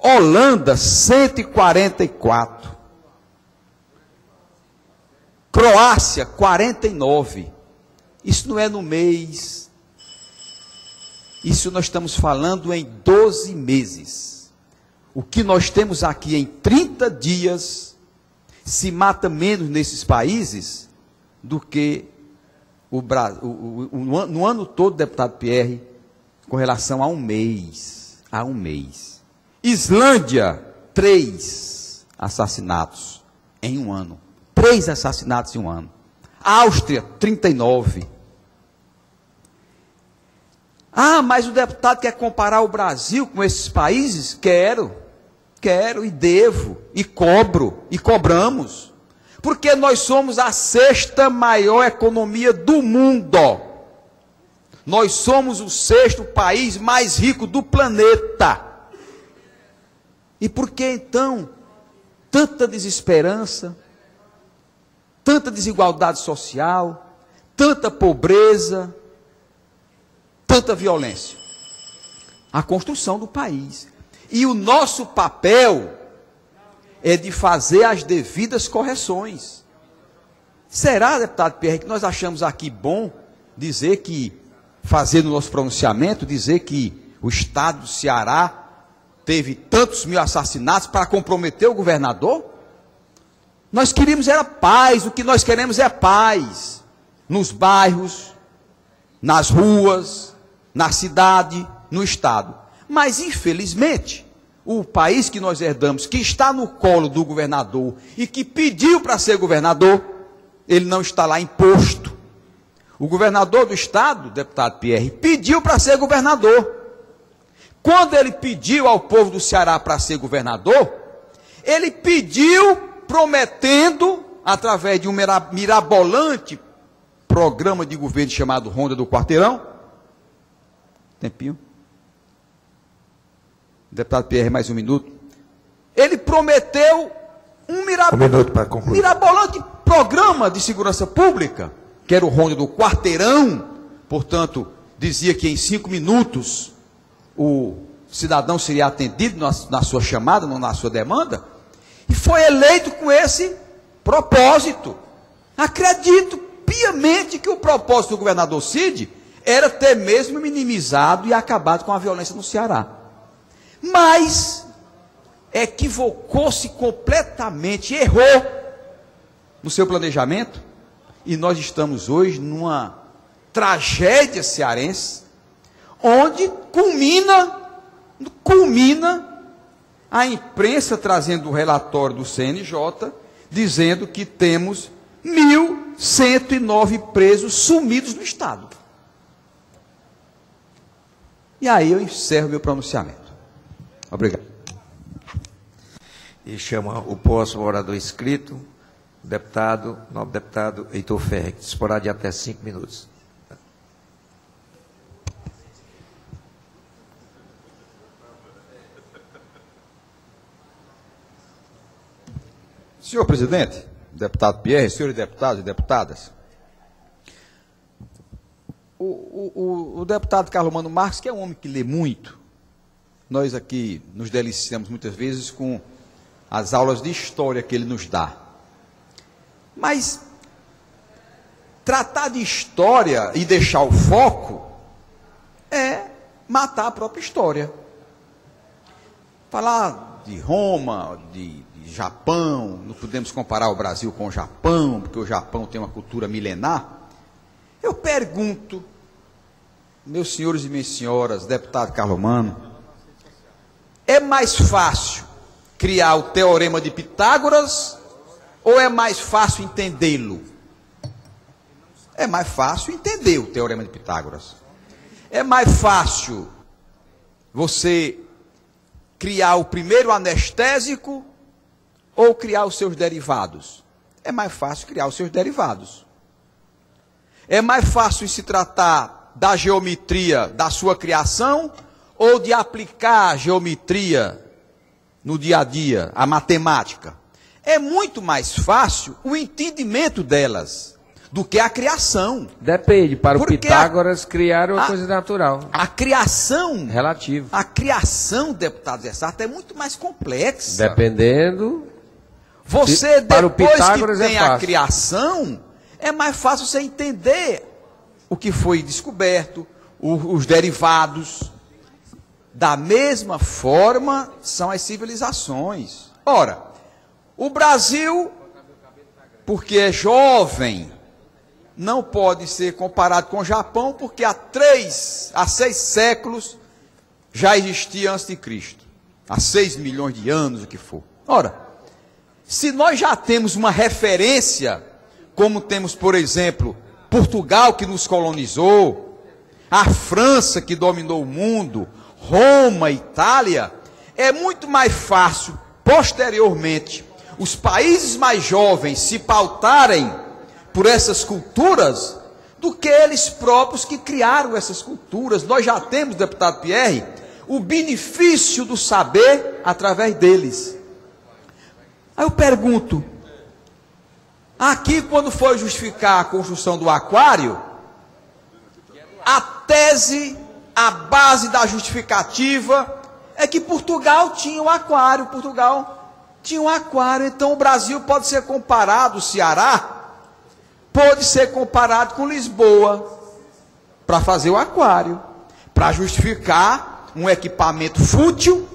Holanda, 144. Croácia, 49. Isso não é no mês. Isso nós estamos falando em 12 meses. O que nós temos aqui em 30 dias se mata menos nesses países do que no ano todo, deputado Pierre, com relação a um mês. A um mês. Islândia, 3 assassinatos em um ano. 3 assassinatos em um ano. Áustria, 39. Ah, mas o deputado quer comparar o Brasil com esses países? Quero e devo, e cobro, e cobramos. Porque nós somos a 6ª maior economia do mundo. Nós somos o 6º país mais rico do planeta. E por que então tanta desesperança, tanta desigualdade social, tanta pobreza, tanta violência? A construção do país. E o nosso papel é de fazer as devidas correções. Será, deputado Pierre, que nós achamos aqui bom dizer que, fazer no nosso pronunciamento, dizer que o estado do Ceará teve tantos mil assassinatos para comprometer o governador? Nós queríamos era paz, o que nós queremos é paz. Nos bairros, nas ruas, na cidade, no estado. Mas, infelizmente, o país que nós herdamos, que está no colo do governador e que pediu para ser governador, ele não está lá em posto. O governador do estado, deputado Pierre, pediu para ser governador. Quando ele pediu ao povo do Ceará para ser governador, ele pediu prometendo, através de um mirabolante programa de governo chamado Ronda do Quarteirão. Tempinho. Deputado Pierre, mais um minuto. Ele prometeu um mirabolante programa de segurança pública, que era o Ronda do Quarteirão. Portanto, dizia que em 5 minutos o cidadão seria atendido na sua chamada, não na sua demanda, e foi eleito com esse propósito. Acredito piamente que o propósito do governador Cid era ter mesmo minimizado e acabado com a violência no Ceará. Mas equivocou-se completamente, errou no seu planejamento, e nós estamos hoje numa tragédia cearense, onde culmina culmina a imprensa trazendo o relatório do CNJ, dizendo que temos 1.109 presos sumidos no Estado. E aí eu encerro meu pronunciamento. Obrigado. E chama o próximo orador inscrito, nobre deputado Heitor Ferrer, que disporá de até 5 minutos. Senhor presidente, deputado Pierre, senhores deputados e deputadas, o deputado Carlos Mano Marques, que é um homem que lê muito, nós aqui nos deliciamos muitas vezes com as aulas de história que ele nos dá. Mas tratar de história e deixar o foco é matar a própria história. Falar de Roma, de Japão, não podemos comparar o Brasil com o Japão, porque o Japão tem uma cultura milenar. Eu pergunto, meus senhores e minhas senhoras, deputado Carlos Mano, é mais fácil criar o teorema de Pitágoras ou é mais fácil entendê-lo? É mais fácil entender o teorema de Pitágoras. É mais fácil você criar o primeiro anestésico ou criar os seus derivados? É mais fácil criar os seus derivados. É mais fácil se tratar da geometria da sua criação ou de aplicar a geometria no dia a dia, a matemática? É muito mais fácil o entendimento delas do que a criação. Depende, para o Porque Pitágoras criar uma coisa natural. A criação... Relativo. A criação, deputado Zé Sarto, é muito mais complexa. Dependendo... Você, para o depois Pitágoras que tem é a fácil. criação, é mais fácil você entender o que foi descoberto, os derivados. Da mesma forma são as civilizações. Ora, o Brasil, porque é jovem, não pode ser comparado com o Japão, porque há 6 séculos já existia antes de Cristo. Há 6 milhões de anos, o que for. Ora, se nós já temos uma referência, como temos, por exemplo, Portugal, que nos colonizou, a França, que dominou o mundo, Roma, Itália, é muito mais fácil, posteriormente, os países mais jovens se pautarem por essas culturas do que eles próprios que criaram essas culturas. Nós já temos, deputado Pierre, o benefício do saber através deles. Aí eu pergunto, aqui quando foi justificar a construção do aquário, a tese, a base da justificativa é que Portugal tinha um aquário, então o Brasil pode ser comparado, o Ceará pode ser comparado com Lisboa, para fazer o aquário, para justificar um equipamento fútil,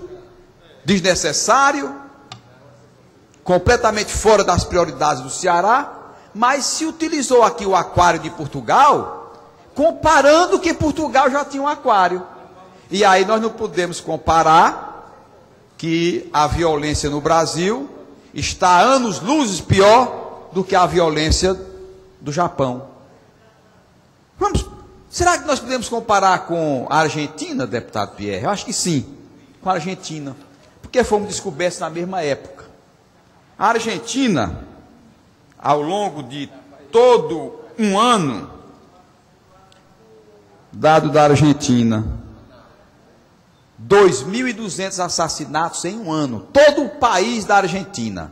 desnecessário, completamente fora das prioridades do Ceará, mas se utilizou aqui o aquário de Portugal, comparando que Portugal já tinha um aquário. E aí nós não podemos comparar que a violência no Brasil está anos-luzes pior do que a violência do Japão. Será que nós podemos comparar com a Argentina, deputado Pierre? Eu acho que sim, com a Argentina, porque fomos descobertos na mesma época. A Argentina, ao longo de todo um ano, dado da Argentina, 2.200 assassinatos em um ano. Todo o país da Argentina,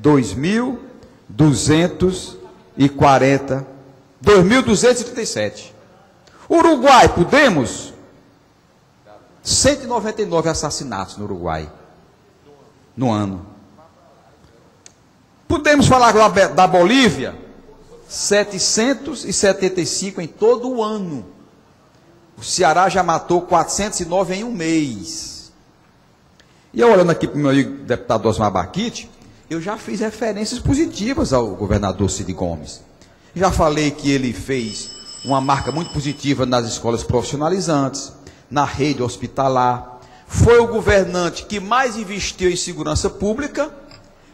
2.237. Uruguai, podemos? 199 assassinatos no Uruguai, no ano. Podemos falar da Bolívia? 775 em todo o ano. O Ceará já matou 409 em um mês. E eu olhando aqui para o meu amigo deputado Osmar Baquite, eu já fiz referências positivas ao governador Cid Gomes. Já falei que ele fez uma marca muito positiva nas escolas profissionalizantes, na rede hospitalar. foi o governante que mais investiu em segurança pública,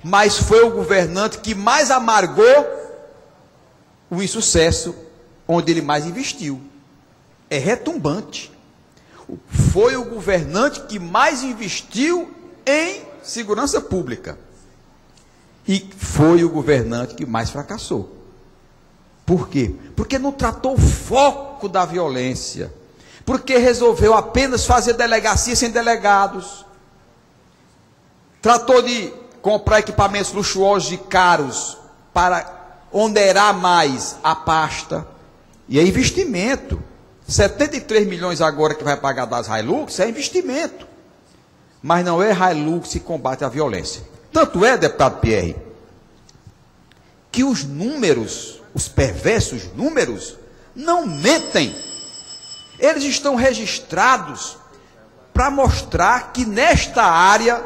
mas foi o governante que mais amargou o insucesso onde ele mais investiu. É retumbante. Foi o governante que mais investiu em segurança pública. E foi o governante que mais fracassou. Por quê? Porque não tratou o foco da violência. Porque resolveu apenas fazer delegacia sem delegados. Tratou de comprar equipamentos luxuosos e caros para onerar mais a pasta. E é investimento. 73 milhões agora que vai pagar das Hilux é investimento. Mas não é Hilux que combate a violência. Tanto é, deputado Pierre, que os números, os perversos números, não mentem. Eles estão registrados para mostrar que nesta área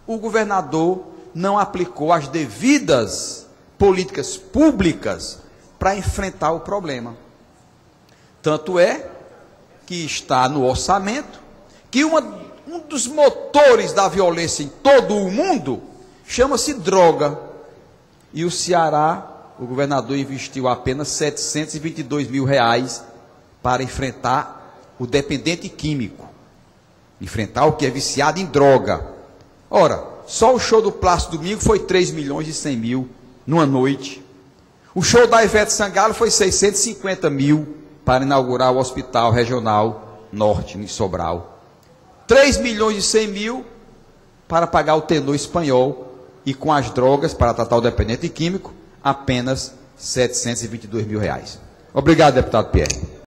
o governador não aplicou as devidas políticas públicas para enfrentar o problema. Tanto é que está no orçamento que um dos motores da violência em todo o mundo chama-se droga. E o Ceará, o governador investiu apenas 722 mil reais para enfrentar o dependente químico, enfrentar o que é viciado em droga. Ora, só o show do Plácido Domingo foi 3 milhões e 100 mil numa noite. O show da Ivete Sangalo foi 650 mil para inaugurar o Hospital Regional Norte, em Sobral. 3 milhões e 100 mil para pagar o tenor espanhol e com as drogas para tratar o dependente químico, apenas 722 mil reais. Obrigado, deputado Pierre.